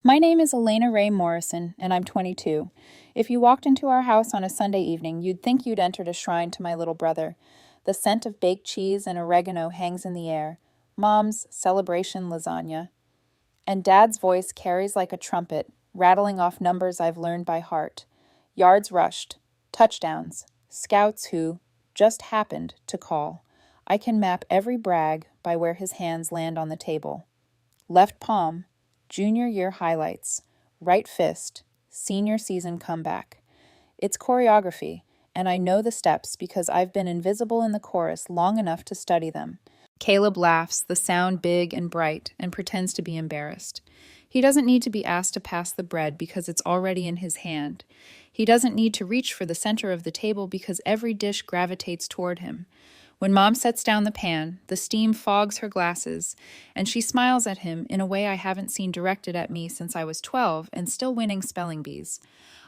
My name is Elena Ray Morrison, and I'm 22. If you walked into our house on a Sunday evening, you'd think you'd entered a shrine to my little brother. The scent of baked cheese and oregano hangs in the air. Mom's celebration lasagna. And Dad's voice carries like a trumpet, rattling off numbers I've learned by heart. Yards rushed, touchdowns, scouts who just happened to call. I can map every brag by where his hands land on the table. Left palm, junior year highlights. Right fist, senior season comeback. It's choreography, and I know the steps because I've been invisible in the chorus long enough to study them. Caleb laughs, the sound big and bright, and pretends to be embarrassed. He doesn't need to be asked to pass the bread because it's already in his hand. He doesn't need to reach for the center of the table because every dish gravitates toward him. When Mom sets down the pan, the steam fogs her glasses, and she smiles at him in a way I haven't seen directed at me since I was 12 and still winning spelling bees.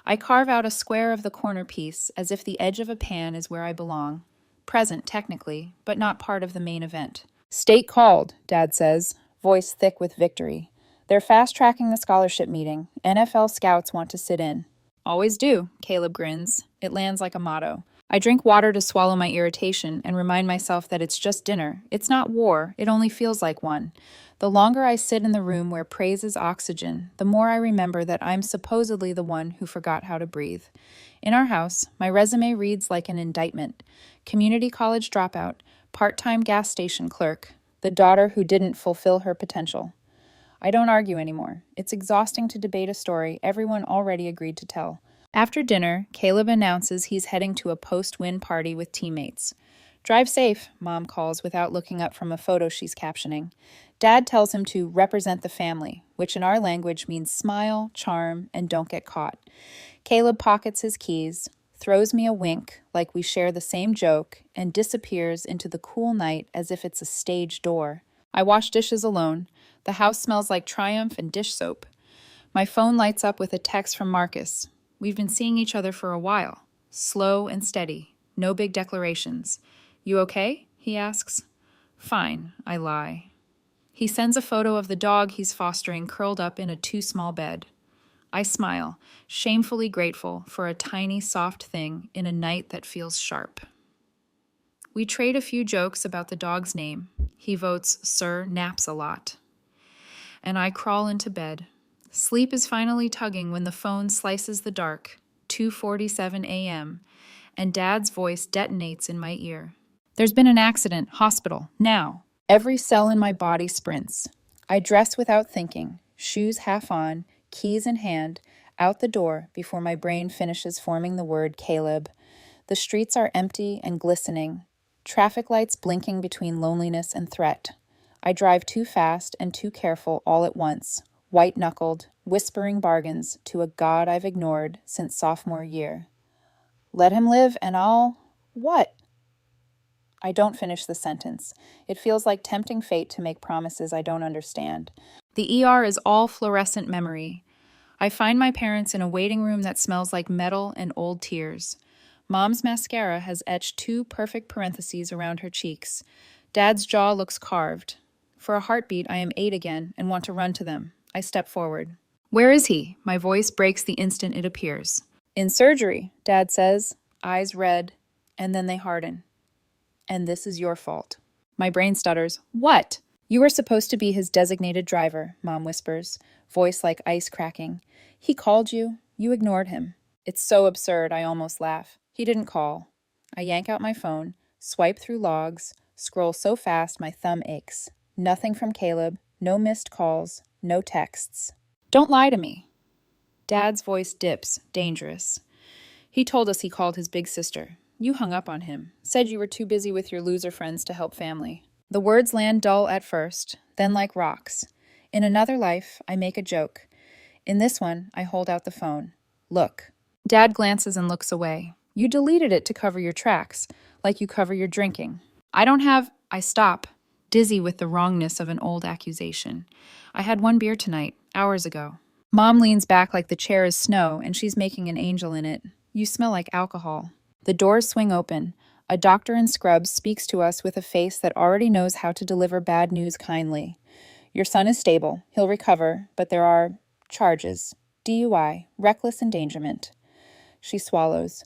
I carve out a square of the corner piece as if the edge of a pan is where I belong. Present, technically, but not part of the main event. State called, Dad says, voice thick with victory. They're fast-tracking the scholarship meeting. NFL scouts want to sit in. Always do, Caleb grins. It lands like a motto. I drink water to swallow my irritation and remind myself that it's just dinner. It's not war, it only feels like one. The longer I sit in the room where praise is oxygen, the more I remember that I'm supposedly the one who forgot how to breathe. In our house, my resume reads like an indictment. Community college dropout, part-time gas station clerk, the daughter who didn't fulfill her potential. I don't argue anymore. It's exhausting to debate a story everyone already agreed to tell. After dinner, Caleb announces he's heading to a post-win party with teammates. Drive safe, Mom calls without looking up from a photo she's captioning. Dad tells him to represent the family, which in our language means smile, charm, and don't get caught. Caleb pockets his keys, throws me a wink like we share the same joke, and disappears into the cool night as if it's a stage door. I wash dishes alone. The house smells like Triumph and dish soap. My phone lights up with a text from Marcus. We've been seeing each other for a while. Slow and steady. No big declarations. You okay? He asks. Fine, I lie. He sends a photo of the dog he's fostering curled up in a too-small bed. I smile, shamefully grateful for a tiny, soft thing in a night that feels sharp. We trade a few jokes about the dog's name. He votes, Sir naps a lot. And I crawl into bed. Sleep is finally tugging when the phone slices the dark, 2:47 a.m., and Dad's voice detonates in my ear. There's been an accident, hospital, now. Every cell in my body sprints. I dress without thinking, shoes half on, keys in hand, out the door before my brain finishes forming the word Caleb. The streets are empty and glistening, traffic lights blinking between loneliness and threat. I drive too fast and too careful all at once, white-knuckled, whispering bargains to a God I've ignored since sophomore year. Let him live and I'll... What? I don't finish the sentence. It feels like tempting fate to make promises I don't understand. The ER is all fluorescent memory. I find my parents in a waiting room that smells like metal and old tears. Mom's mascara has etched two perfect parentheses around her cheeks. Dad's jaw looks carved. For a heartbeat, I am 8 again and want to run to them. I step forward. Where is he? My voice breaks the instant it appears. In surgery, Dad says, eyes red, and then they harden. And this is your fault. My brain stutters. What? You were supposed to be his designated driver, Mom whispers, voice like ice cracking. He called you. You ignored him. It's so absurd, I almost laugh. He didn't call. I yank out my phone, swipe through logs, scroll so fast my thumb aches. Nothing from Caleb, no missed calls, no texts. Don't lie to me. Dad's voice dips, dangerous. He told us he called his big sister. You hung up on him, said you were too busy with your loser friends to help family. The words land dull at first, then like rocks. In another life, I make a joke. In this one, I hold out the phone. Look. Dad glances and looks away. You deleted it to cover your tracks, like you cover your drinking. I stop, dizzy with the wrongness of an old accusation. I had 1 beer tonight, hours ago. Mom leans back like the chair is snow, and she's making an angel in it. You smell like alcohol. The doors swing open. A doctor in scrubs speaks to us with a face that already knows how to deliver bad news kindly. Your son is stable. He'll recover, but there are Charges: DUI, reckless endangerment. She swallows.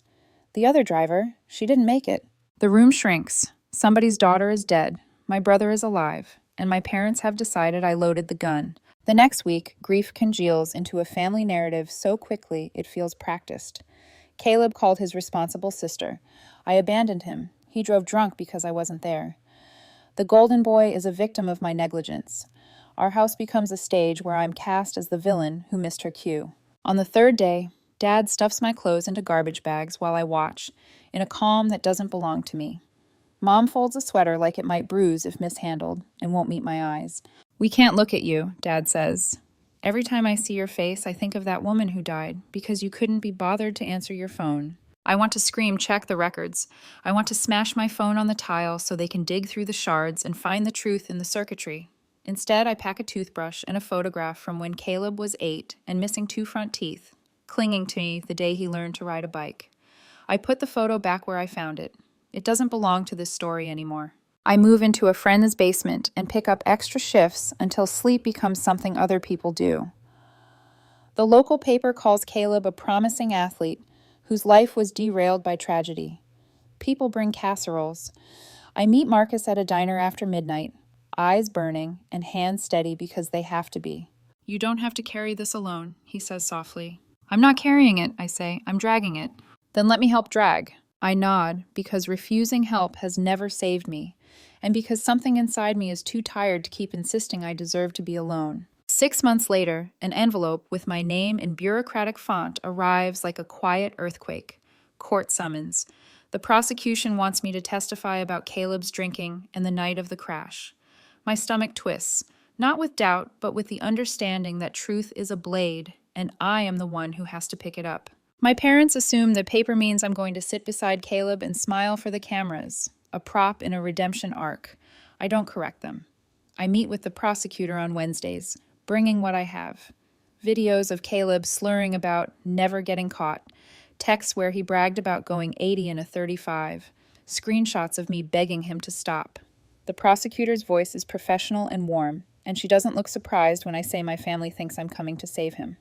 The other driver, she didn't make it. The room shrinks. Somebody's daughter is dead. My brother is alive. And my parents have decided I loaded the gun. The next week, grief congeals into a family narrative so quickly it feels practiced. Caleb called his responsible sister. I abandoned him. He drove drunk because I wasn't there. The golden boy is a victim of my negligence. Our house becomes a stage where I'm cast as the villain who missed her cue. On the third day, Dad stuffs my clothes into garbage bags while I watch, in a calm that doesn't belong to me. Mom folds a sweater like it might bruise if mishandled, and won't meet my eyes. We can't look at you, Dad says. Every time I see your face, I think of that woman who died, because you couldn't be bothered to answer your phone. I want to scream, check the records. I want to smash my phone on the tile so they can dig through the shards and find the truth in the circuitry. Instead, I pack a toothbrush and a photograph from when Caleb was 8 and missing 2 front teeth, clinging to me the day he learned to ride a bike. I put the photo back where I found it. It doesn't belong to this story anymore. I move into a friend's basement and pick up extra shifts until sleep becomes something other people do. The local paper calls Caleb a promising athlete whose life was derailed by tragedy. People bring casseroles. I meet Marcus at a diner after midnight, eyes burning and hands steady because they have to be. You don't have to carry this alone, he says softly. I'm not carrying it, I say. I'm dragging it. Then let me help drag. I nod because refusing help has never saved me, and because something inside me is too tired to keep insisting I deserve to be alone. 6 months later, an envelope with my name in bureaucratic font arrives like a quiet earthquake. Court summons. The prosecution wants me to testify about Caleb's drinking and the night of the crash. My stomach twists, not with doubt, but with the understanding that truth is a blade, and I am the one who has to pick it up. My parents assume that paper means I'm going to sit beside Caleb and smile for the cameras, a prop in a redemption arc. I don't correct them. I meet with the prosecutor on Wednesdays, bringing what I have. Videos of Caleb slurring about never getting caught, texts where he bragged about going 80 in a 35, screenshots of me begging him to stop. The prosecutor's voice is professional and warm, and she doesn't look surprised when I say my family thinks I'm coming to save him.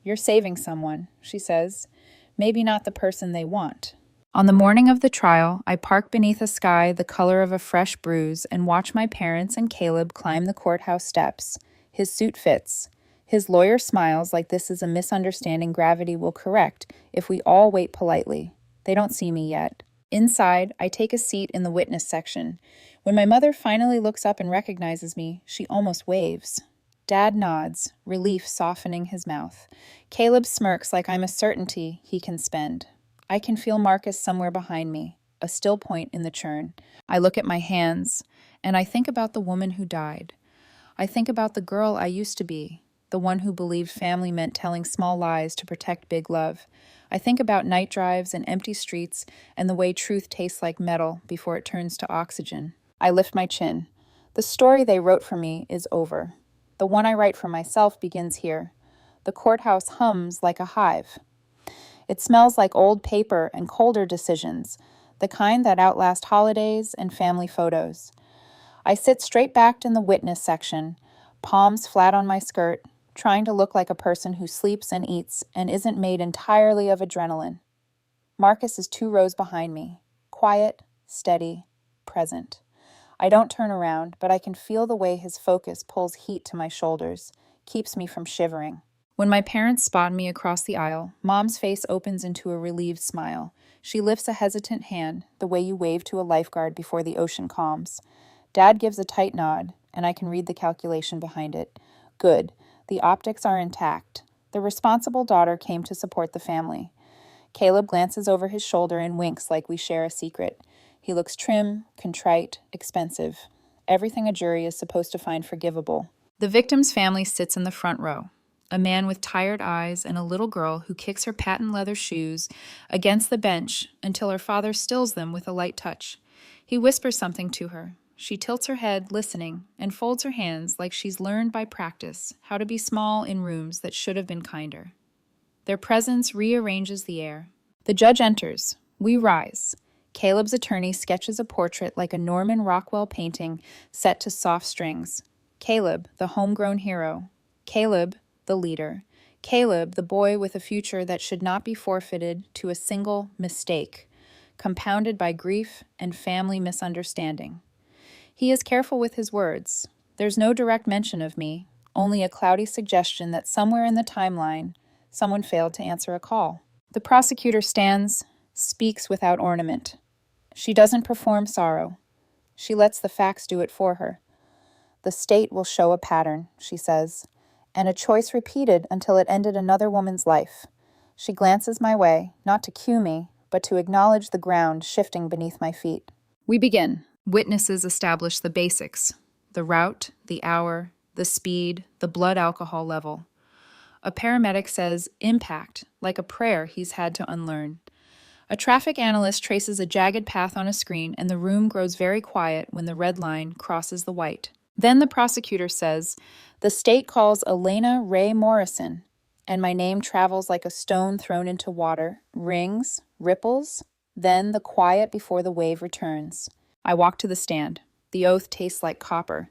You're saving someone, she says. Maybe not the person they want. On the morning of the trial, I park beneath a sky the color of a fresh bruise and watch my parents and Caleb climb the courthouse steps. His suit fits. His lawyer smiles like this is a misunderstanding gravity will correct if we all wait politely. They don't see me yet. Inside, I take a seat in the witness section. When my mother finally looks up and recognizes me, she almost waves. Dad nods, relief softening his mouth. Caleb smirks like I'm a certainty he can spend. I can feel Marcus somewhere behind me, a still point in the churn. I look at my hands, and I think about the woman who died. I think about the girl I used to be, the one who believed family meant telling small lies to protect big love. I think about night drives and empty streets and the way truth tastes like metal before it turns to oxygen. I lift my chin. The story they wrote for me is over. The one I write for myself begins here. The courthouse hums like a hive. It smells like old paper and colder decisions, the kind that outlast holidays and family photos. I sit straight-backed in the witness section, palms flat on my skirt, trying to look like a person who sleeps and eats and isn't made entirely of adrenaline. Marcus is 2 rows behind me, quiet, steady, present. I don't turn around, but I can feel the way his focus pulls heat to my shoulders, keeps me from shivering. When my parents spot me across the aisle, Mom's face opens into a relieved smile. She lifts a hesitant hand, the way you wave to a lifeguard before the ocean calms. Dad gives a tight nod, and I can read the calculation behind it. Good. The optics are intact. The responsible daughter came to support the family. Caleb glances over his shoulder and winks like we share a secret. He looks trim, contrite, expensive. Everything a jury is supposed to find forgivable. The victim's family sits in the front row. A man with tired eyes and a little girl who kicks her patent leather shoes against the bench until her father stills them with a light touch. He whispers something to her. She tilts her head, listening, and folds her hands like she's learned by practice how to be small in rooms that should have been kinder. Their presence rearranges the air. The judge enters. We rise. Caleb's attorney sketches a portrait like a Norman Rockwell painting set to soft strings. Caleb, the homegrown hero. Caleb, the leader. Caleb, the boy with a future that should not be forfeited to a single mistake, compounded by grief and family misunderstanding. He is careful with his words. There's no direct mention of me, only a cloudy suggestion that somewhere in the timeline, someone failed to answer a call. The prosecutor stands, speaks without ornament. She doesn't perform sorrow. She lets the facts do it for her. The state will show a pattern, she says, and a choice repeated until it ended another woman's life. She glances my way, not to cue me, but to acknowledge the ground shifting beneath my feet. We begin. Witnesses establish the basics: the route, the hour, the speed, the blood alcohol level. A paramedic says impact, like a prayer he's had to unlearn. A traffic analyst traces a jagged path on a screen, and the room grows very quiet when the red line crosses the white. Then the prosecutor says, the state calls Elena Ray Morrison, and my name travels like a stone thrown into water, rings, ripples, then the quiet before the wave returns. I walk to the stand. The oath tastes like copper.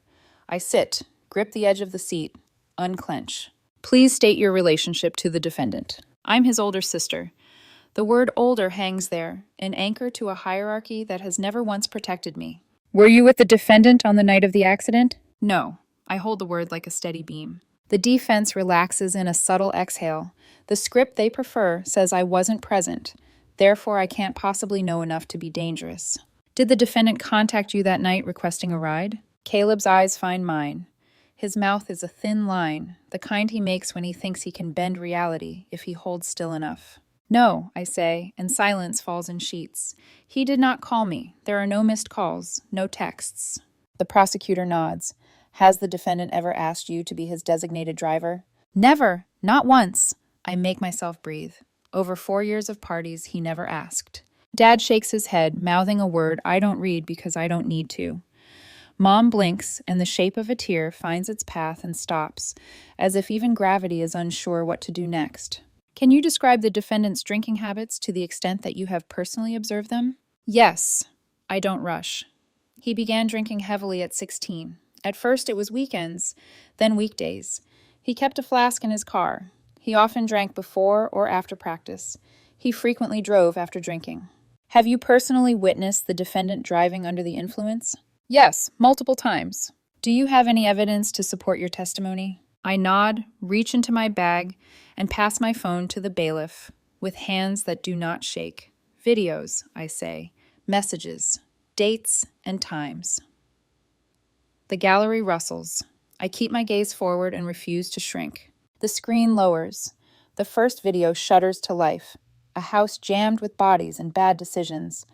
I sit, grip the edge of the seat, unclench. Please state your relationship to the defendant. I'm his older sister. The word older hangs there, an anchor to a hierarchy that has never once protected me. Were you with the defendant on the night of the accident? No. I hold the word like a steady beam. The defense relaxes in a subtle exhale. The script they prefer says I wasn't present, therefore I can't possibly know enough to be dangerous. Did the defendant contact you that night requesting a ride? Caleb's eyes find mine. His mouth is a thin line, the kind he makes when he thinks he can bend reality if he holds still enough. No, I say, and silence falls in sheets. He did not call me. There are no missed calls, no texts. The prosecutor nods. Has the defendant ever asked you to be his designated driver? Never, not once. I make myself breathe. Over 4 years of parties, he never asked. Dad shakes his head, mouthing a word I don't read because I don't need to. Mom blinks, and the shape of a tear finds its path and stops, as if even gravity is unsure what to do next. Can you describe the defendant's drinking habits to the extent that you have personally observed them? Yes. I don't rush. He began drinking heavily at 16. At first it was weekends, then weekdays. He kept a flask in his car. He often drank before or after practice. He frequently drove after drinking. Have you personally witnessed the defendant driving under the influence? Yes, multiple times. Do you have any evidence to support your testimony? I nod, reach into my bag, and pass my phone to the bailiff with hands that do not shake. Videos, I say. Messages. Dates and times. The gallery rustles. I keep my gaze forward and refuse to shrink. The screen lowers. The first video shudders to life. A house jammed with bodies and bad decisions.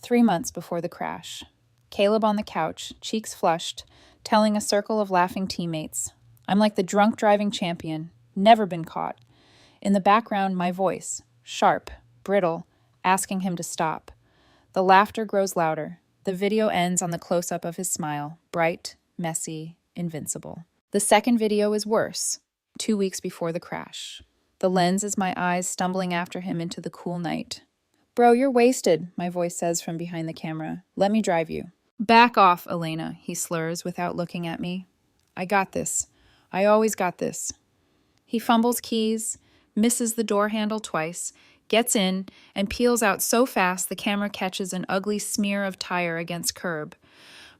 3 months before the crash. Caleb on the couch, cheeks flushed, telling a circle of laughing teammates. I'm like the drunk driving champion, never been caught. In the background, my voice, sharp, brittle, asking him to stop. The laughter grows louder. The video ends on the close-up of his smile, bright, messy, invincible. The second video is worse, 2 weeks before the crash. The lens is my eyes stumbling after him into the cool night. Bro, you're wasted, my voice says from behind the camera. Let me drive you. Back off, Elena, he slurs without looking at me. I got this. I always got this. He fumbles keys, misses the door handle twice, gets in, and peels out so fast the camera catches an ugly smear of tire against curb.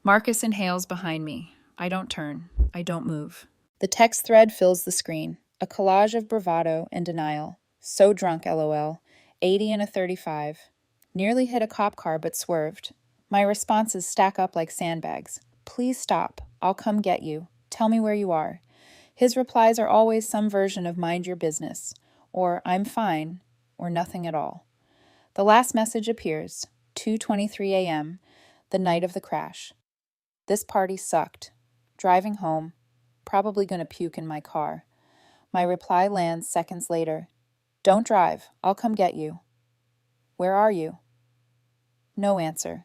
Marcus inhales behind me. I don't turn. I don't move. The text thread fills the screen. A collage of bravado and denial. So drunk, LOL. 80 and a 35. Nearly hit a cop car but swerved. My responses stack up like sandbags. Please stop. I'll come get you. Tell me where you are. His replies are always some version of mind your business, or I'm fine, or nothing at all. The last message appears, 2:23 a.m., the night of the crash. This party sucked. Driving home, probably gonna puke in my car. My reply lands seconds later. Don't drive, I'll come get you. Where are you? No answer.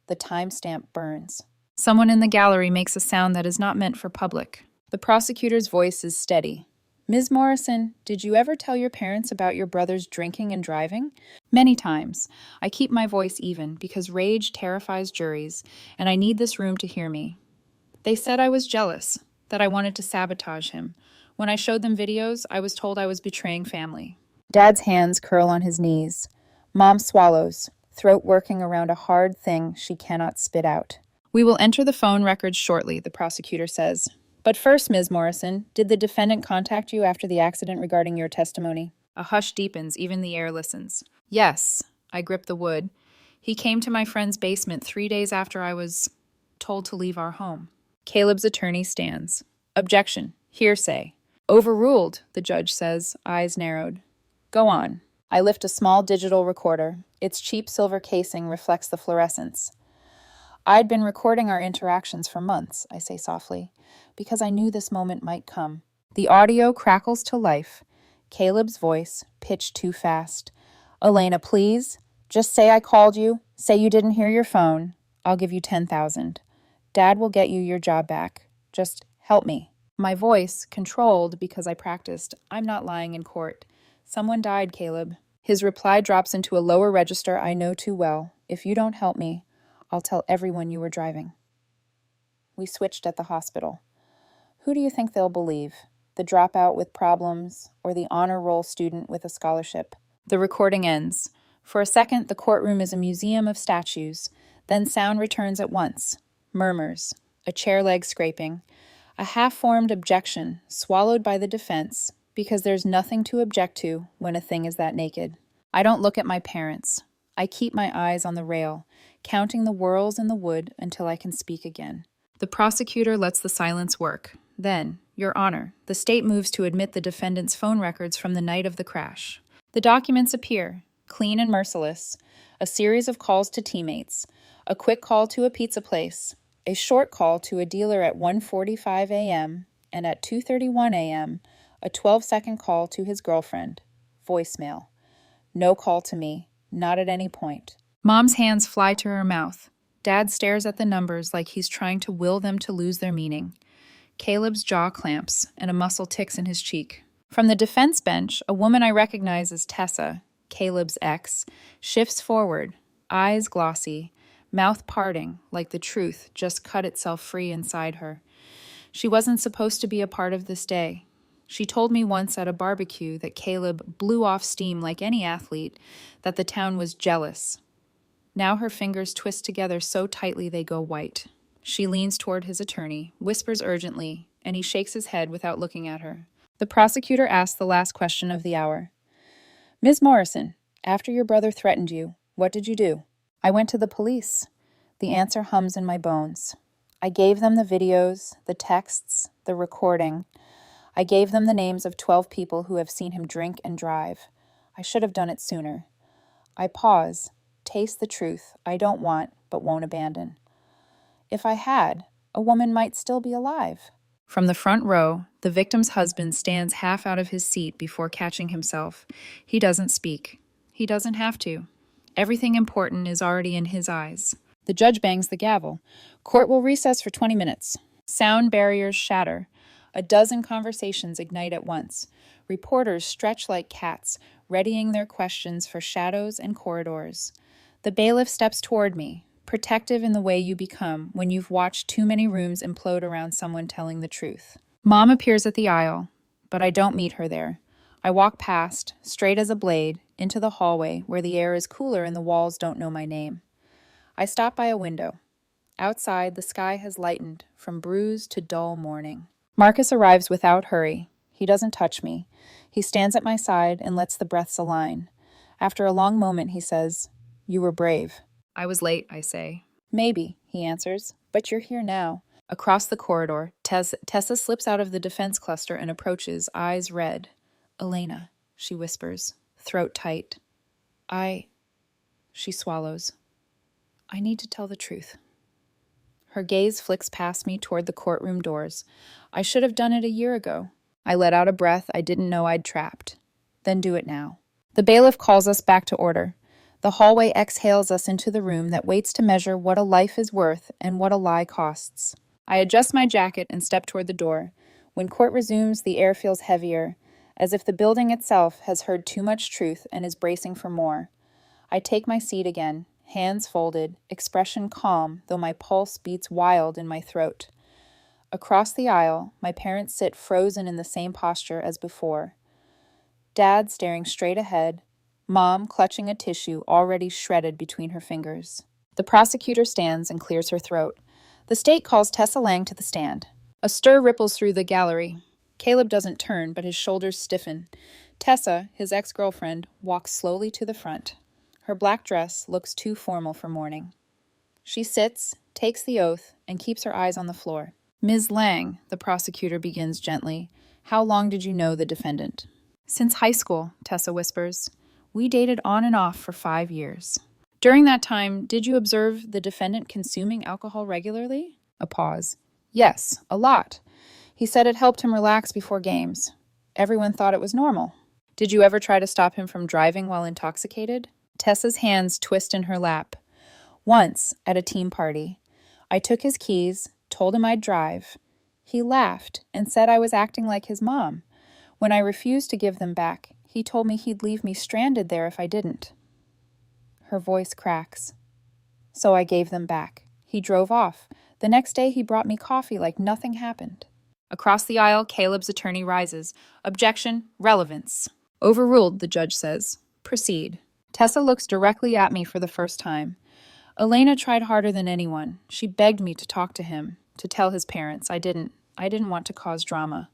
The timestamp burns. Someone in the gallery makes a sound that is not meant for public. The prosecutor's voice is steady. Ms. Morrison, did you ever tell your parents about your brother's drinking and driving? Many times. I keep my voice even because rage terrifies juries, and I need this room to hear me. They said I was jealous, that I wanted to sabotage him. When I showed them videos, I was told I was betraying family. Dad's hands curl on his knees. Mom swallows, throat working around a hard thing she cannot spit out. We will enter the phone records shortly, the prosecutor says. But first, Ms. Morrison, did the defendant contact you after the accident regarding your testimony? A hush deepens, even the air listens. Yes, I grip the wood. He came to my friend's basement 3 days after I was told to leave our home. Caleb's attorney stands. Objection. Hearsay. Overruled, the judge says, eyes narrowed. Go on. I lift a small digital recorder. Its cheap silver casing reflects the fluorescence. I'd been recording our interactions for months, I say softly, because I knew this moment might come. The audio crackles to life. Caleb's voice, pitched too fast. Elena, please, just say I called you. Say you didn't hear your phone. I'll give you 10,000. Dad will get you your job back. Just help me. My voice, controlled because I practiced. I'm not lying in court. Someone died, Caleb. His reply drops into a lower register I know too well. If you don't help me, I'll tell everyone you were driving. We switched at the hospital. Who do you think they'll believe? The dropout with problems or the honor roll student with a scholarship? The recording ends. For a second, the courtroom is a museum of statues. Then sound returns at once. Murmurs. A chair leg scraping. A half-formed objection, swallowed by the defense, because there's nothing to object to when a thing is that naked. I don't look at my parents. I keep my eyes on the rail, counting the whorls in the wood until I can speak again. The prosecutor lets the silence work. Then, Your Honor, the state moves to admit the defendant's phone records from the night of the crash. The documents appear, clean and merciless, a series of calls to teammates, a quick call to a pizza place, a short call to a dealer at 1:45 a.m., and at 2:31 a.m., a 12-second call to his girlfriend. Voicemail. No call to me, not at any point. Mom's hands fly to her mouth. Dad stares at the numbers like he's trying to will them to lose their meaning. Caleb's jaw clamps, and a muscle ticks in his cheek. From the defense bench, a woman I recognize as Tessa, Caleb's ex, shifts forward, eyes glossy, mouth parting like the truth just cut itself free inside her. She wasn't supposed to be a part of this day. She told me once at a barbecue that Caleb blew off steam like any athlete, that the town was jealous. Now her fingers twist together so tightly they go white. She leans toward his attorney, whispers urgently, and he shakes his head without looking at her. The prosecutor asks the last question of the hour. Ms. Morrison, after your brother threatened you, what did you do? I went to the police. The answer hums in my bones. I gave them the videos, the texts, the recording. I gave them the names of 12 people who have seen him drink and drive. I should have done it sooner. I pause, taste the truth I don't want but won't abandon. If I had, a woman might still be alive. From the front row, the victim's husband stands half out of his seat before catching himself. He doesn't speak. He doesn't have to. Everything important is already in his eyes. The judge bangs the gavel. Court will recess for 20 minutes. Sound barriers shatter. A dozen conversations ignite at once. Reporters stretch like cats, readying their questions for shadows and corridors. The bailiff steps toward me, protective in the way you become when you've watched too many rooms implode around someone telling the truth. Mom appears at the aisle, but I don't meet her there. I walk past, straight as a blade, into the hallway where the air is cooler and the walls don't know my name. I stop by a window. Outside, the sky has lightened from bruise to dull morning. Marcus arrives without hurry. He doesn't touch me. He stands at my side and lets the breaths align. After a long moment, he says, "You were brave." I was late, I say. Maybe, he answers, but you're here now. Across the corridor, Tessa slips out of the defense cluster and approaches, eyes red. Elena, she whispers, throat tight. She swallows. I need to tell the truth. Her gaze flicks past me toward the courtroom doors. I should have done it a year ago. I let out a breath I didn't know I'd trapped. Then do it now. The bailiff calls us back to order. The hallway exhales us into the room that waits to measure what a life is worth and what a lie costs. I adjust my jacket and step toward the door. When court resumes, the air feels heavier, as if the building itself has heard too much truth and is bracing for more. I take my seat again, hands folded, expression calm, though my pulse beats wild in my throat. Across the aisle, my parents sit frozen in the same posture as before. Dad staring straight ahead, Mom clutching a tissue already shredded between her fingers. The prosecutor stands and clears her throat. The state calls Tessa Lang to the stand. A stir ripples through the gallery. Caleb doesn't turn, but his shoulders stiffen. Tessa, his ex-girlfriend, walks slowly to the front. Her black dress looks too formal for mourning. She sits, takes the oath, and keeps her eyes on the floor. Ms. Lang, the prosecutor begins gently, how long did you know the defendant? Since high school, Tessa whispers. We dated on and off for 5 years. During that time, did you observe the defendant consuming alcohol regularly? A pause. Yes, a lot. He said it helped him relax before games. Everyone thought it was normal. Did you ever try to stop him from driving while intoxicated? Tessa's hands twist in her lap. Once, at a team party, I took his keys, told him I'd drive. He laughed and said I was acting like his mom. When I refused to give them back, he told me he'd leave me stranded there if I didn't. Her voice cracks. So I gave them back. He drove off. The next day he brought me coffee like nothing happened. Across the aisle, Caleb's attorney rises. Objection, relevance. Overruled, the judge says. Proceed. Tessa looks directly at me for the first time. Elena tried harder than anyone. She begged me to talk to him, to tell his parents. I didn't want to cause drama.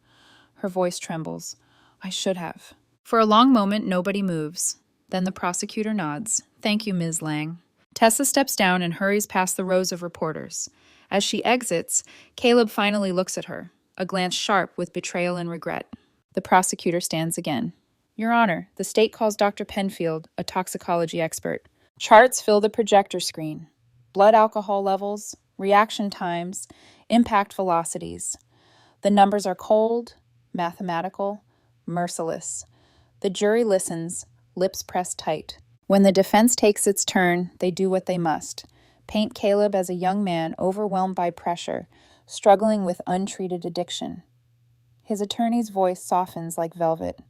Her voice trembles. I should have. For a long moment, nobody moves. Then the prosecutor nods. Thank you, Ms. Lang. Tessa steps down and hurries past the rows of reporters. As she exits, Caleb finally looks at her, a glance sharp with betrayal and regret. The prosecutor stands again. Your Honor, the state calls Dr. Penfield, a toxicology expert. Charts fill the projector screen. Blood alcohol levels, reaction times, impact velocities. The numbers are cold, mathematical, merciless. The jury listens, lips pressed tight. When the defense takes its turn, they do what they must. Paint Caleb as a young man overwhelmed by pressure, struggling with untreated addiction. His attorney's voice softens like velvet.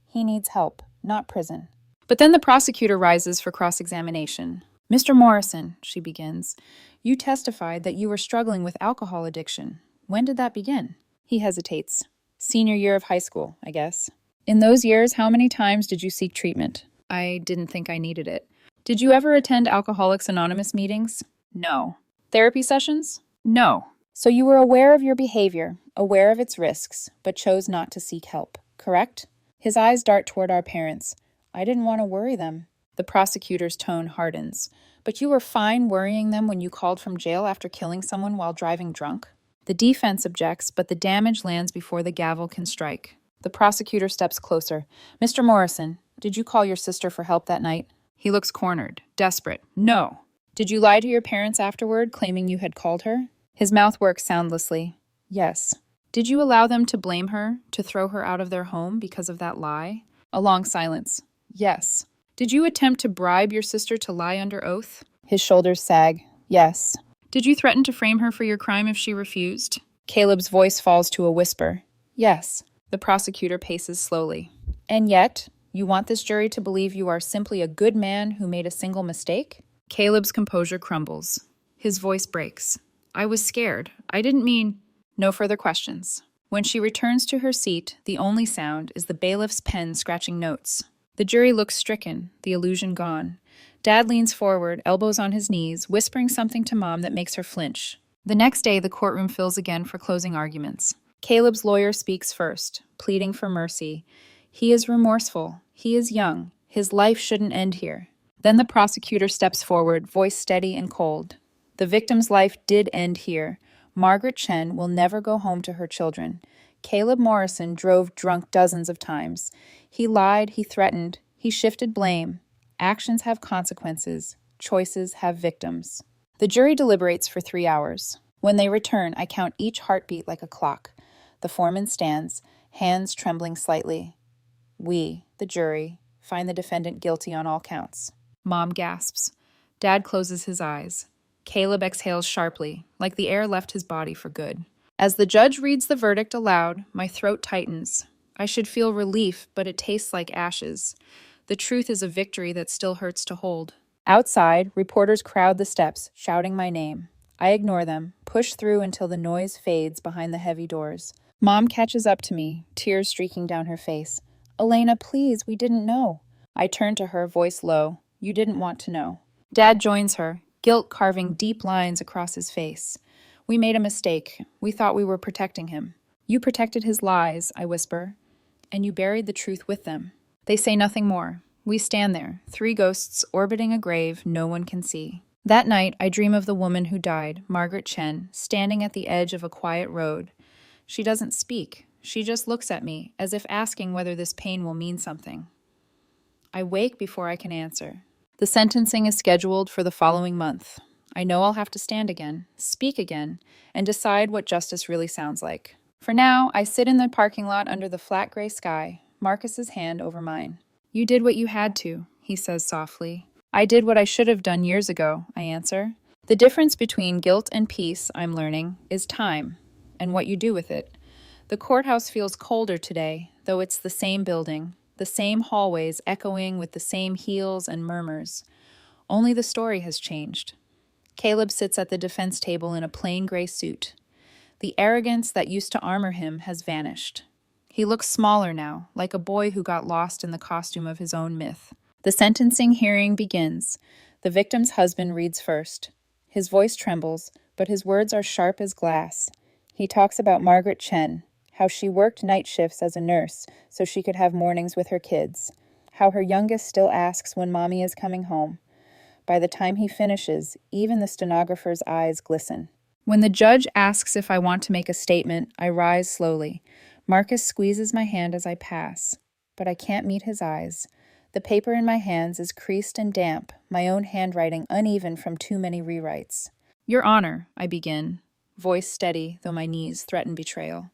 He needs help, not prison. But then the prosecutor rises for cross-examination. Mr. Morrison, she begins, you testified that you were struggling with alcohol addiction. When did that begin? He hesitates. Senior year of high school, I guess. In those years, how many times did you seek treatment? I didn't think I needed it. Did you ever attend Alcoholics Anonymous meetings? No. Therapy sessions? No. So you were aware of your behavior, aware of its risks, but chose not to seek help, correct? His eyes dart toward our parents. I didn't want to worry them. The prosecutor's tone hardens. But you were fine worrying them when you called from jail after killing someone while driving drunk? The defense objects, but the damage lands before the gavel can strike. The prosecutor steps closer. Mr. Morrison, did you call your sister for help that night? He looks cornered, desperate. No. Did you lie to your parents afterward, claiming you had called her? His mouth works soundlessly. Yes. Did you allow them to blame her, to throw her out of their home because of that lie? A long silence. Yes. Did you attempt to bribe your sister to lie under oath? His shoulders sag. Yes. Did you threaten to frame her for your crime if she refused? Caleb's voice falls to a whisper. Yes. The prosecutor paces slowly. And yet, you want this jury to believe you are simply a good man who made a single mistake? Caleb's composure crumbles. His voice breaks. I was scared. I didn't mean... No further questions. When she returns to her seat, the only sound is the bailiff's pen scratching notes. The jury looks stricken, the illusion gone. Dad leans forward, elbows on his knees, whispering something to Mom that makes her flinch. The next day, the courtroom fills again for closing arguments. Caleb's lawyer speaks first, pleading for mercy. He is remorseful. He is young. His life shouldn't end here. Then the prosecutor steps forward, voice steady and cold. The victim's life did end here. Margaret Chen will never go home to her children. Caleb Morrison drove drunk dozens of times. He lied, he threatened, he shifted blame. Actions have consequences. Choices have victims. The jury deliberates for 3 hours. When they return, I count each heartbeat like a clock. The foreman stands, hands trembling slightly. We, the jury, find the defendant guilty on all counts. Mom gasps. Dad closes his eyes. Caleb exhales sharply, like the air left his body for good. As the judge reads the verdict aloud, my throat tightens. I should feel relief, but it tastes like ashes. The truth is a victory that still hurts to hold. Outside, reporters crowd the steps, shouting my name. I ignore them, push through until the noise fades behind the heavy doors. Mom catches up to me, tears streaking down her face. Elena, please, we didn't know. I turn to her, voice low. You didn't want to know. Dad joins her, guilt carving deep lines across his face. We made a mistake. We thought we were protecting him. You protected his lies, I whisper, and you buried the truth with them. They say nothing more. We stand there, three ghosts orbiting a grave no one can see. That night, I dream of the woman who died, Margaret Chen, standing at the edge of a quiet road. She doesn't speak. She just looks at me, as if asking whether this pain will mean something. I wake before I can answer. The sentencing is scheduled for the following month. I know I'll have to stand again, speak again, and decide what justice really sounds like. For now, I sit in the parking lot under the flat gray sky, Marcus's hand over mine. You did what you had to, he says softly. I did what I should have done years ago, I answer. The difference between guilt and peace, I'm learning, is time, and what you do with it. The courthouse feels colder today, though it's the same building, the same hallways echoing with the same heels and murmurs. Only the story has changed. Caleb sits at the defense table in a plain gray suit. The arrogance that used to armor him has vanished. He looks smaller now, like a boy who got lost in the costume of his own myth. The sentencing hearing begins. The victim's husband reads first. His voice trembles, but his words are sharp as glass. He talks about Margaret Chen, how she worked night shifts as a nurse so she could have mornings with her kids, how her youngest still asks when mommy is coming home. By the time he finishes, even the stenographer's eyes glisten. When the judge asks if I want to make a statement, I rise slowly. Marcus squeezes my hand as I pass, but I can't meet his eyes. The paper in my hands is creased and damp, my own handwriting uneven from too many rewrites. Your Honor, I begin, voice steady, though my knees threaten betrayal.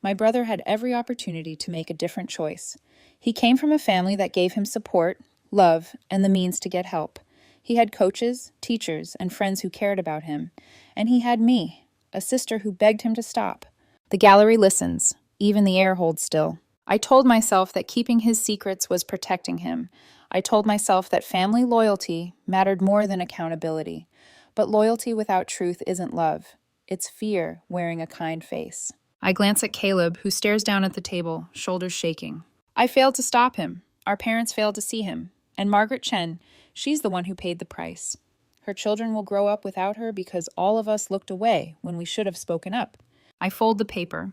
My brother had every opportunity to make a different choice. He came from a family that gave him support, love, and the means to get help. He had coaches, teachers, and friends who cared about him. And he had me, a sister who begged him to stop. The gallery listens. Even the air holds still. I told myself that keeping his secrets was protecting him. I told myself that family loyalty mattered more than accountability. But loyalty without truth isn't love. It's fear wearing a kind face. I glance at Caleb, who stares down at the table, shoulders shaking. I failed to stop him. Our parents failed to see him. And Margaret Chen, she's the one who paid the price. Her children will grow up without her because all of us looked away when we should have spoken up. I fold the paper.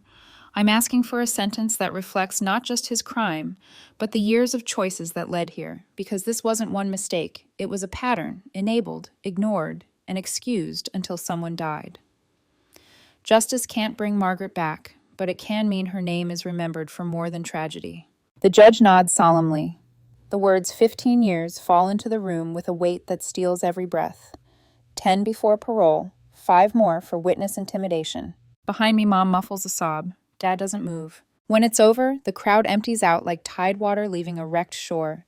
I'm asking for a sentence that reflects not just his crime, but the years of choices that led here, because this wasn't one mistake. It was a pattern, enabled, ignored, and excused until someone died. Justice can't bring Margaret back, but it can mean her name is remembered for more than tragedy. The judge nods solemnly. The words 15 years fall into the room with a weight that steals every breath. 10 before parole, 5 more for witness intimidation. Behind me, Mom muffles a sob. Dad doesn't move. When it's over, the crowd empties out like tidewater leaving a wrecked shore.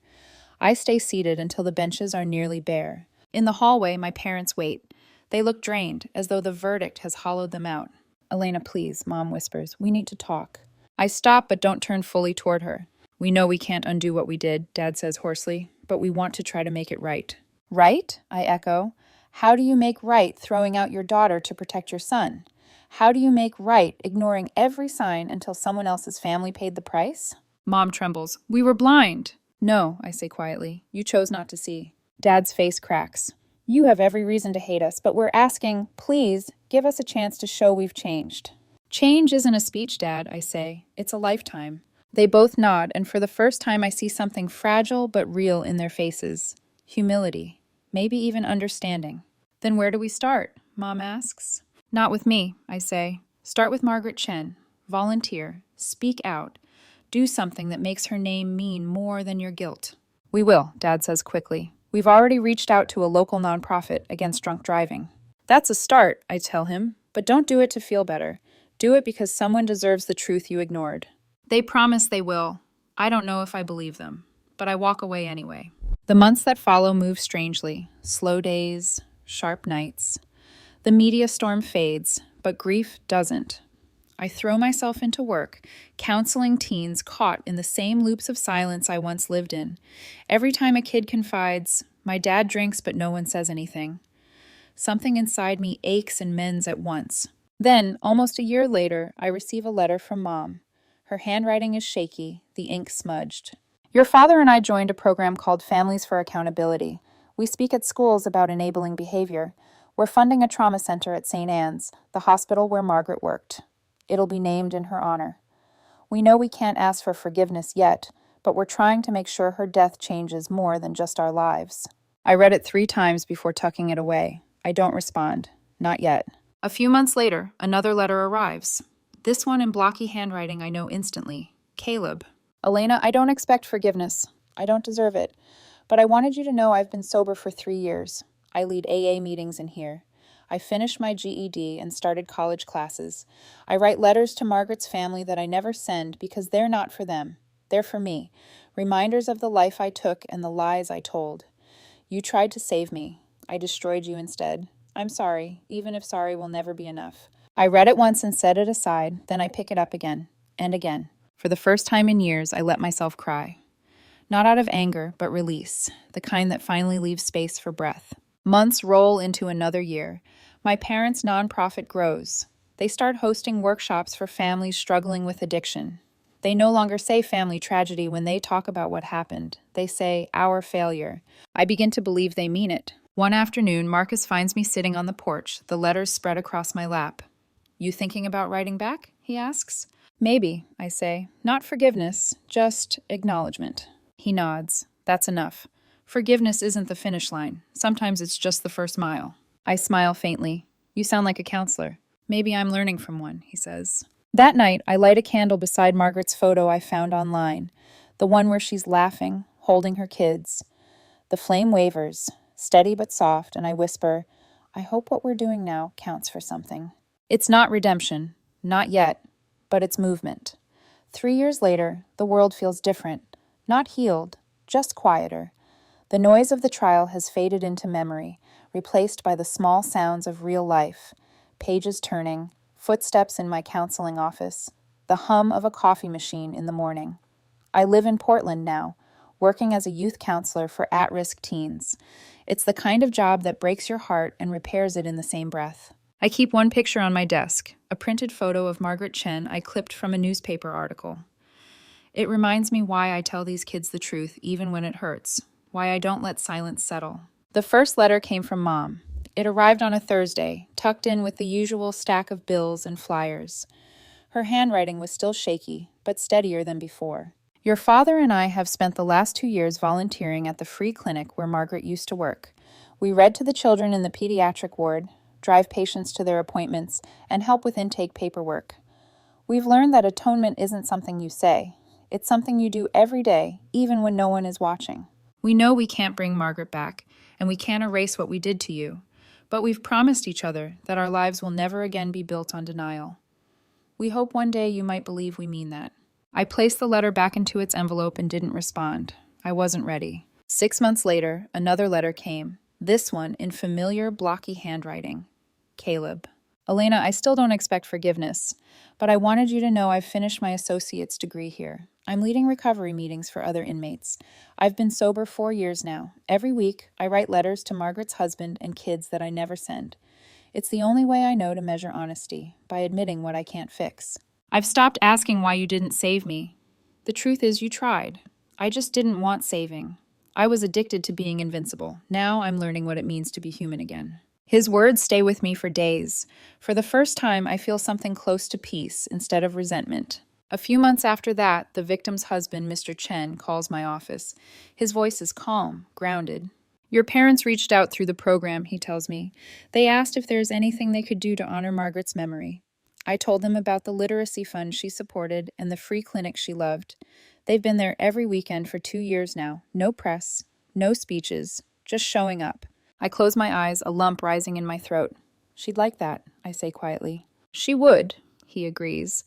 I stay seated until the benches are nearly bare. In the hallway, my parents wait. They look drained, as though the verdict has hollowed them out. Elena, please, Mom whispers. We need to talk. I stop but don't turn fully toward her. We know we can't undo what we did, Dad says hoarsely, but we want to try to make it right. Right? I echo. How do you make right throwing out your daughter to protect your son? How do you make right ignoring every sign until someone else's family paid the price? Mom trembles. We were blind. No, I say quietly. You chose not to see. Dad's face cracks. You have every reason to hate us, but we're asking, please, give us a chance to show we've changed. Change isn't a speech, Dad, I say. It's a lifetime. They both nod, and for the first time I see something fragile but real in their faces. Humility. Maybe even understanding. Then where do we start? Mom asks. Not with me, I say. Start with Margaret Chen. Volunteer. Speak out. Do something that makes her name mean more than your guilt. We will, Dad says quickly. We've already reached out to a local nonprofit against drunk driving. That's a start, I tell him, but don't do it to feel better. Do it because someone deserves the truth you ignored. They promise they will. I don't know if I believe them, but I walk away anyway. The months that follow move strangely. Slow days, sharp nights. The media storm fades, but grief doesn't. I throw myself into work, counseling teens caught in the same loops of silence I once lived in. Every time a kid confides, my dad drinks but no one says anything. Something inside me aches and mends at once. Then, almost a year later, I receive a letter from Mom. Her handwriting is shaky, the ink smudged. Your father and I joined a program called Families for Accountability. We speak at schools about enabling behavior. We're funding a trauma center at St. Anne's, the hospital where Margaret worked. It'll be named in her honor. We know we can't ask for forgiveness yet, but we're trying to make sure her death changes more than just our lives. I read it 3 times before tucking it away. I don't respond. Not yet. A few months later, another letter arrives. This one in blocky handwriting I know instantly. Caleb. Elena, I don't expect forgiveness. I don't deserve it. But I wanted you to know I've been sober for 3 years. I lead AA meetings in here. I finished my GED and started college classes. I write letters to Margaret's family that I never send because they're not for them. They're for me. Reminders of the life I took and the lies I told. You tried to save me. I destroyed you instead. I'm sorry, even if sorry will never be enough. I read it once and set it aside, then I pick it up again, and again. For the first time in years, I let myself cry. Not out of anger, but release, the kind that finally leaves space for breath. Months roll into another year. My parents' nonprofit grows. They start hosting workshops for families struggling with addiction. They no longer say family tragedy when they talk about what happened. They say, our failure. I begin to believe they mean it. One afternoon, Marcus finds me sitting on the porch, the letters spread across my lap. You thinking about writing back? He asks. Maybe, I say. Not forgiveness, just acknowledgement. He nods. That's enough. Forgiveness isn't the finish line. Sometimes it's just the first mile. I smile faintly. You sound like a counselor. Maybe I'm learning from one, he says. That night, I light a candle beside Margaret's photo I found online, the one where she's laughing, holding her kids. The flame wavers, steady but soft, and I whisper, I hope what we're doing now counts for something. It's not redemption, not yet, but it's movement. 3 years later, the world feels different, not healed, just quieter. The noise of the trial has faded into memory, replaced by the small sounds of real life, pages turning, footsteps in my counseling office, the hum of a coffee machine in the morning. I live in Portland now, working as a youth counselor for at-risk teens. It's the kind of job that breaks your heart and repairs it in the same breath. I keep one picture on my desk, a printed photo of Margaret Chen I clipped from a newspaper article. It reminds me why I tell these kids the truth even when it hurts, why I don't let silence settle. The first letter came from Mom. It arrived on a Thursday, tucked in with the usual stack of bills and flyers. Her handwriting was still shaky, but steadier than before. Your father and I have spent the last 2 years volunteering at the free clinic where Margaret used to work. We read to the children in the pediatric ward, drive patients to their appointments, and help with intake paperwork. We've learned that atonement isn't something you say. It's something you do every day, even when no one is watching. We know we can't bring Margaret back, and we can't erase what we did to you, but we've promised each other that our lives will never again be built on denial. We hope one day you might believe we mean that. I placed the letter back into its envelope and didn't respond. I wasn't ready. 6 months later, another letter came, this one in familiar, blocky handwriting. Caleb. Elena, I still don't expect forgiveness, but I wanted you to know I've finished my associate's degree here. I'm leading recovery meetings for other inmates. I've been sober 4 years now. Every week, I write letters to Margaret's husband and kids that I never send. It's the only way I know to measure honesty, by admitting what I can't fix. I've stopped asking why you didn't save me. The truth is you tried. I just didn't want saving. I was addicted to being invincible. Now I'm learning what it means to be human again. His words stay with me for days. For the first time, I feel something close to peace instead of resentment. A few months after that, the victim's husband, Mr. Chen, calls my office. His voice is calm, grounded. Your parents reached out through the program, he tells me. They asked if there's anything they could do to honor Margaret's memory. I told them about the literacy fund she supported and the free clinic she loved. They've been there every weekend for 2 years now. No press, no speeches, just showing up. I close my eyes, a lump rising in my throat. She'd like that, I say quietly. She would, he agrees.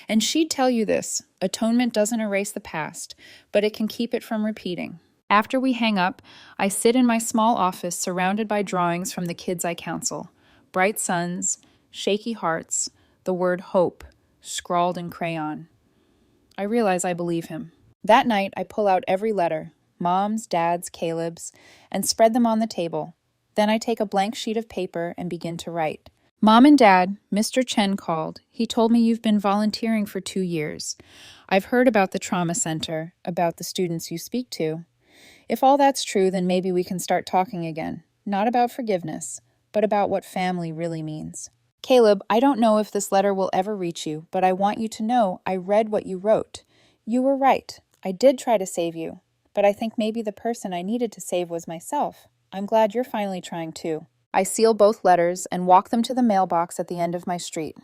And she'd tell you this. Atonement doesn't erase the past, but it can keep it from repeating. After we hang up, I sit in my small office surrounded by drawings from the kids I counsel. Bright suns, shaky hearts, the word hope, scrawled in crayon. I realize I believe him. That night, I pull out every letter, Mom's, Dad's, Caleb's, and spread them on the table. Then I take a blank sheet of paper and begin to write. Mom and Dad, Mr. Chen called. He told me you've been volunteering for 2 years. I've heard about the trauma center, about the students you speak to. If all that's true, then maybe we can start talking again. Not about forgiveness, but about what family really means. Caleb, I don't know if this letter will ever reach you, but I want you to know I read what you wrote. You were right. I did try to save you, but I think maybe the person I needed to save was myself. I'm glad you're finally trying too. I seal both letters and walk them to the mailbox at the end of my street.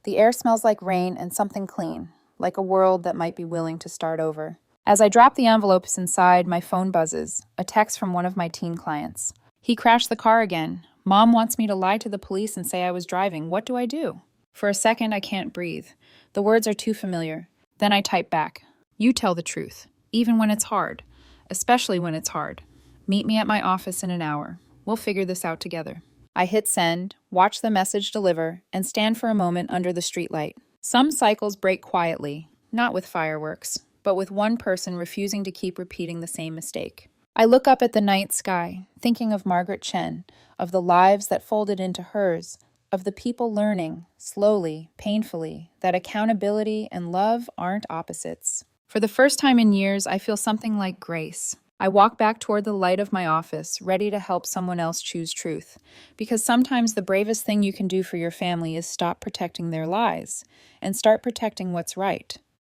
The air smells like rain and something clean, like a world that might be willing to start over. As I drop the envelopes inside, my phone buzzes, a text from one of my teen clients. He crashed the car again. Mom wants me to lie to the police and say I was driving. What do I do? For a second, I can't breathe. The words are too familiar. Then I type back. You tell the truth, even when it's hard, especially when it's hard. Meet me at my office in an hour. We'll figure this out together. I hit send, watch the message deliver, and stand for a moment under the streetlight. Some cycles break quietly, not with fireworks, but with one person refusing to keep repeating the same mistake. I look up at the night sky, thinking of Margaret Chen, of the lives that folded into hers, of the people learning, slowly, painfully, that accountability and love aren't opposites. For the first time in years, I feel something like grace. I walk back toward the light of my office, ready to help someone else choose truth. Because sometimes the bravest thing you can do for your family is stop protecting their lies and start protecting what's right.